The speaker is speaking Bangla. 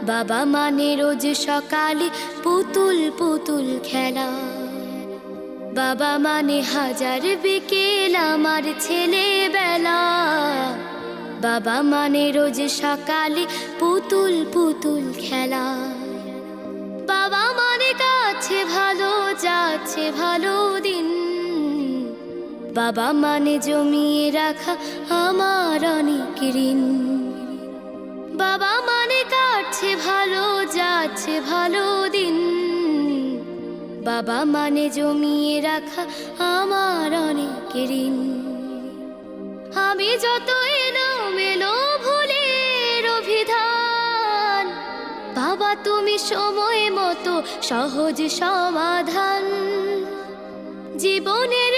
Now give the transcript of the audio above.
বাবা মানে রোজ সকালে পুতুল পুতুল খেলা। বাবা মানে হাজার বিকেল আমার ছেলেবেলা। বাবা মানে রোজ সকালে পুতুল পুতুল খেলা। বাবা মানে কাছে ভালো যাচ্ছে ভালো দিন। বাবা মানে জমিয়ে রাখা আমার অনেক ঋণ। বাবা মানে কাটছে ভালো যাচ্ছে ভালো দিন। বাবা মানে জমিয়ে রাখা আমার অনেক ঋণ। আমি যত এলোমেলো ভুলের অভিধান, বাবা তুমি সময় মতো সহজ সমাধান। জীবনের